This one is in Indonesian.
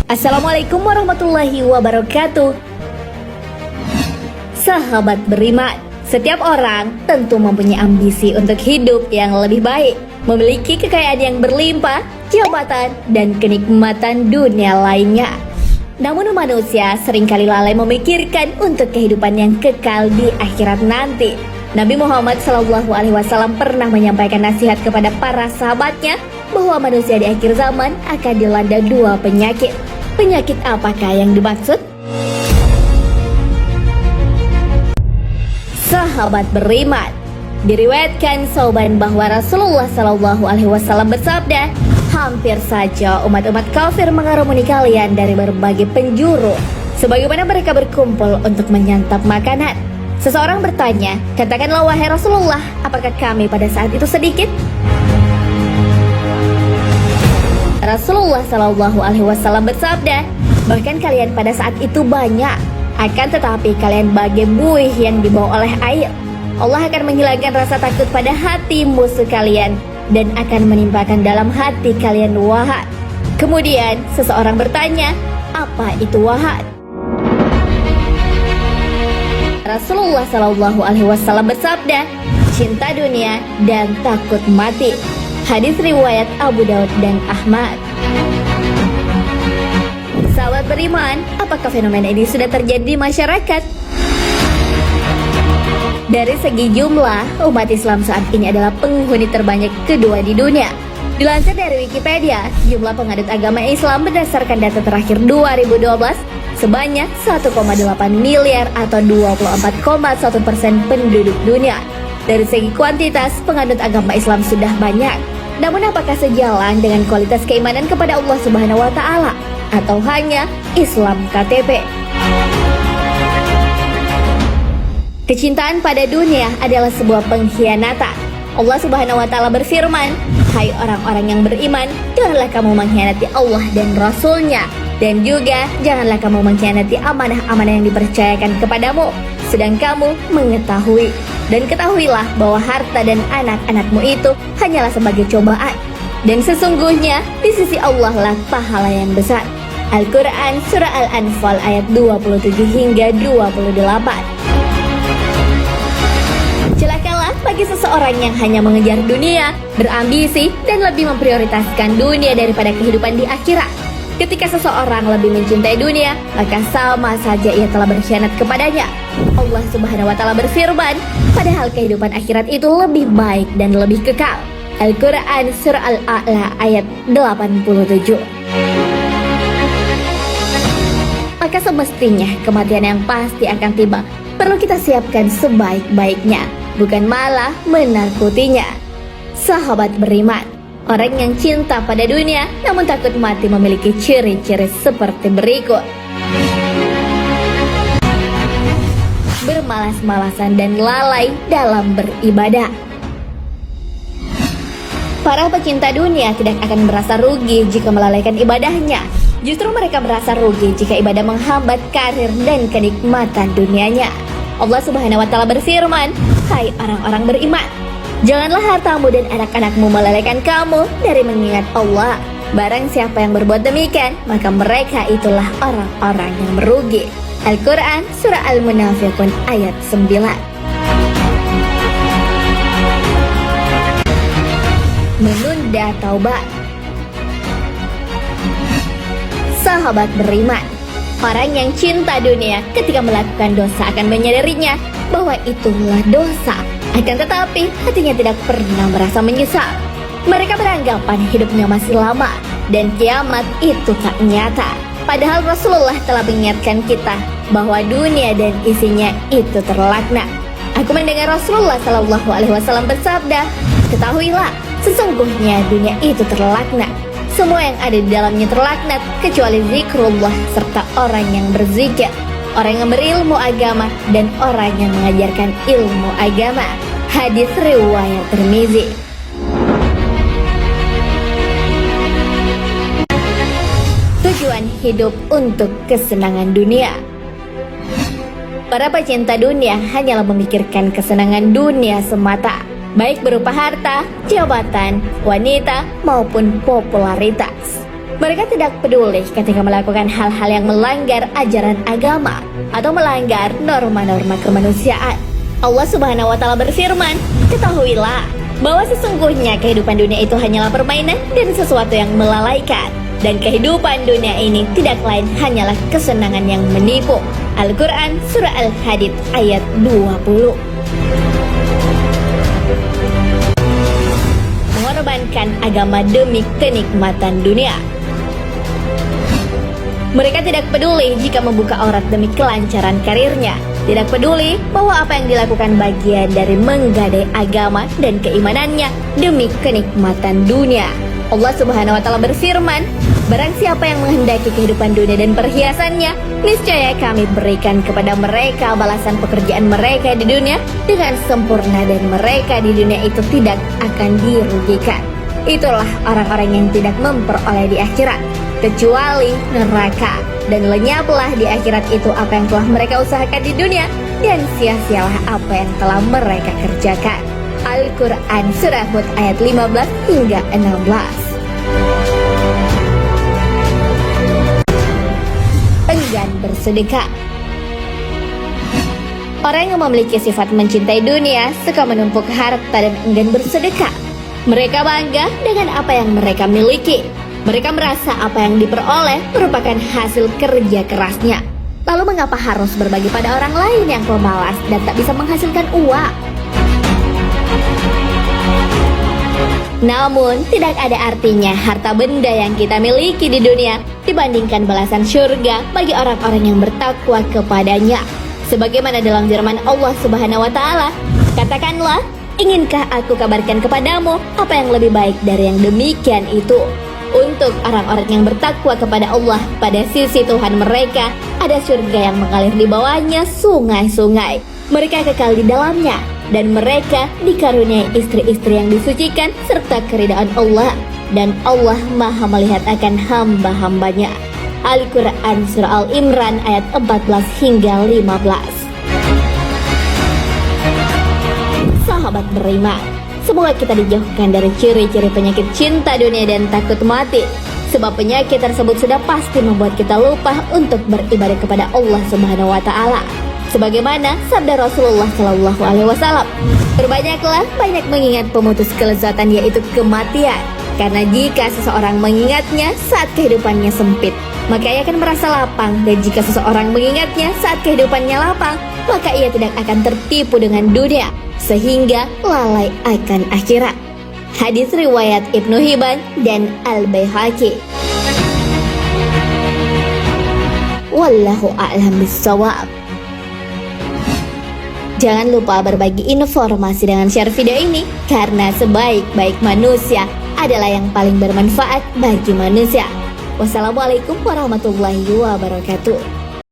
Assalamualaikum warahmatullahi wabarakatuh. Sahabat beriman, setiap orang tentu mempunyai ambisi untuk hidup yang lebih baik, memiliki kekayaan yang berlimpah, jabatan, dan kenikmatan dunia lainnya. Namun manusia seringkali lalai memikirkan untuk kehidupan yang kekal di akhirat nanti. Nabi Muhammad SAW pernah menyampaikan nasihat kepada para sahabatnya bahwa manusia di akhir zaman akan dilanda dua penyakit. Penyakit apakah yang dimaksud? Sahabat beriman, diriwayatkan Sauban bahwa Rasulullah SAW bersabda, hampir saja umat-umat kafir mengarumuni kalian dari berbagai penjuru, sebagaimana mereka berkumpul untuk menyantap makanan. Seseorang bertanya, katakanlah wahai Rasulullah, apakah kami pada saat itu sedikit? Rasulullah SAW bersabda, bahkan kalian pada saat itu banyak, akan tetapi kalian bagai buih yang dibawa oleh air. Allah akan menghilangkan rasa takut pada hati musuh kalian dan akan menimpakan dalam hati kalian wahat. Kemudian seseorang bertanya, apa itu wahat? Rasulullah SAW bersabda, cinta dunia dan takut mati. Hadis riwayat Abu Daud dan Ahmad. Sahabat beriman, apakah fenomena ini sudah terjadi di masyarakat? Dari segi jumlah, umat Islam saat ini adalah penghuni terbanyak kedua di dunia. Dilansir dari Wikipedia, jumlah penganut agama Islam berdasarkan data terakhir 2012 sebanyak 1,8 miliar atau 24,1% penduduk dunia. Dari segi kuantitas, penganut agama Islam sudah banyak. Namun apakah sejalan dengan kualitas keimanan kepada Allah Subhanahu wa Ta'ala? Atau hanya Islam KTP? Kecintaan pada dunia adalah sebuah pengkhianatan. Allah Subhanahu wa Ta'ala berfirman, hai orang-orang yang beriman, janganlah kamu mengkhianati Allah dan Rasul-Nya, dan juga janganlah kamu mengkhianati amanah-amanah yang dipercayakan kepadamu, sedang kamu mengetahui. Dan ketahuilah bahwa harta dan anak-anakmu itu hanyalah sebagai cobaan, dan sesungguhnya di sisi Allah lah pahala yang besar. Al-Quran Surah Al-Anfal ayat 27 hingga 28. Celakalah bagi seseorang yang hanya mengejar dunia, berambisi, dan lebih memprioritaskan dunia daripada kehidupan di akhirat. Ketika seseorang lebih mencintai dunia, maka sama saja ia telah berkhianat kepadanya. Allah Subhanahu wa Ta'ala berfirman, padahal kehidupan akhirat itu lebih baik dan lebih kekal. Al-Quran Surah Al-A'la ayat 87. Maka semestinya kematian yang pasti akan tiba perlu kita siapkan sebaik-baiknya, bukan malah menakutinya. Sahabat beriman, orang yang cinta pada dunia namun takut mati memiliki ciri-ciri seperti berikut. Bermalas-malasan dan lalai dalam beribadah. Para pecinta dunia tidak akan merasa rugi jika melalaikan ibadahnya. Justru mereka merasa rugi jika ibadah menghambat karir dan kenikmatan dunianya. Allah Subhanahu wa Ta'ala berfirman, hai orang-orang beriman, janganlah hartamu dan anak-anakmu melalaikan kamu dari mengingat Allah. Barang siapa yang berbuat demikian, maka mereka itulah orang-orang yang merugi. Al-Quran Surah Al-Munafiqun ayat 9. Menunda taubat. Sahabat beriman, orang yang cinta dunia ketika melakukan dosa akan menyadarinya bahwa itulah dosa. Akan tetapi hatinya tidak pernah merasa menyesal. Mereka beranggapan hidupnya masih lama dan kiamat itu tak nyata. Padahal Rasulullah telah mengingatkan kita bahwa dunia dan isinya itu terlaknat. Aku mendengar Rasulullah SAW bersabda, ketahuilah, sesungguhnya dunia itu terlaknat. Semua yang ada di dalamnya terlaknat kecuali zikrullah serta orang yang berzikir, orang yang berilmu agama, dan orang yang mengajarkan ilmu agama. Hadis riwayat Tirmizi. Tujuan hidup untuk kesenangan dunia. Para pecinta dunia hanyalah memikirkan kesenangan dunia semata, baik berupa harta, jabatan, wanita, maupun popularitas. Mereka tidak peduli ketika melakukan hal-hal yang melanggar ajaran agama atau melanggar norma-norma kemanusiaan. Allah Subhanahu wa Ta'ala berfirman, "Ketahuilah bahwa sesungguhnya kehidupan dunia itu hanyalah permainan dan sesuatu yang melalaikan. Dan kehidupan dunia ini tidak lain hanyalah kesenangan yang menipu." Al-Quran Surah Al-Hadid ayat 20. Mengorbankan agama demi kenikmatan dunia. Mereka tidak peduli jika membuka aurat demi kelancaran karirnya. Tidak peduli bahwa apa yang dilakukan bagian dari menggadai agama dan keimanannya demi kenikmatan dunia. Allah Subhanahu wa Ta'ala berfirman, "Barang siapa yang menghendaki kehidupan dunia dan perhiasannya, niscaya kami berikan kepada mereka balasan pekerjaan mereka di dunia dengan sempurna dan mereka di dunia itu tidak akan dirugikan." Itulah orang-orang yang tidak memperoleh di akhirat kecuali neraka, dan lenyaplah di akhirat itu apa yang telah mereka usahakan di dunia, dan sia-sialah apa yang telah mereka kerjakan. Al-Quran Surah Hud ayat 15 hingga 16. Enggan bersedekah. Orang yang memiliki sifat mencintai dunia suka menumpuk harta dan enggan bersedekah. Mereka bangga dengan apa yang mereka miliki. Mereka merasa apa yang diperoleh merupakan hasil kerja kerasnya. Lalu mengapa harus berbagi pada orang lain yang pemalas dan tak bisa menghasilkan uang? Namun, tidak ada artinya harta benda yang kita miliki di dunia dibandingkan balasan surga bagi orang-orang yang bertakwa kepadanya. Sebagaimana dalam firman Allah Subhanahu wa Ta'ala, "Katakanlah, inginkah aku kabarkan kepadamu apa yang lebih baik dari yang demikian itu? Untuk orang-orang yang bertakwa kepada Allah, pada sisi Tuhan mereka ada surga yang mengalir di bawahnya sungai-sungai. Mereka kekal di dalamnya, dan mereka dikaruniai istri-istri yang disucikan serta keridaan Allah, dan Allah Maha melihat akan hamba-hambanya." Al-Quran Surah Al-Imran ayat 14 hingga 15. Sahabat beriman, semoga kita dijauhkan dari ciri-ciri penyakit cinta dunia dan takut mati. Sebab penyakit tersebut sudah pasti membuat kita lupa untuk beribadah kepada Allah Subhanahu wa Ta'ala. Sebagaimana sabda Rasulullah Shallallahu Alaihi Wasallam, "Berbanyaklah banyak mengingat pemutus kelezatan, yaitu kematian. Karena jika seseorang mengingatnya saat kehidupannya sempit, maka ia akan merasa lapang. Dan jika seseorang mengingatnya saat kehidupannya lapang, maka ia tidak akan tertipu dengan dunia, sehingga lalai akan akhirat." Hadis riwayat Ibnu Hibban dan Al-Baihaqi. Wallahu a'lam bishawab. Jangan lupa berbagi informasi dengan share video ini, karena sebaik-baik manusia adalah yang paling bermanfaat bagi manusia. Wassalamualaikum warahmatullahi wabarakatuh.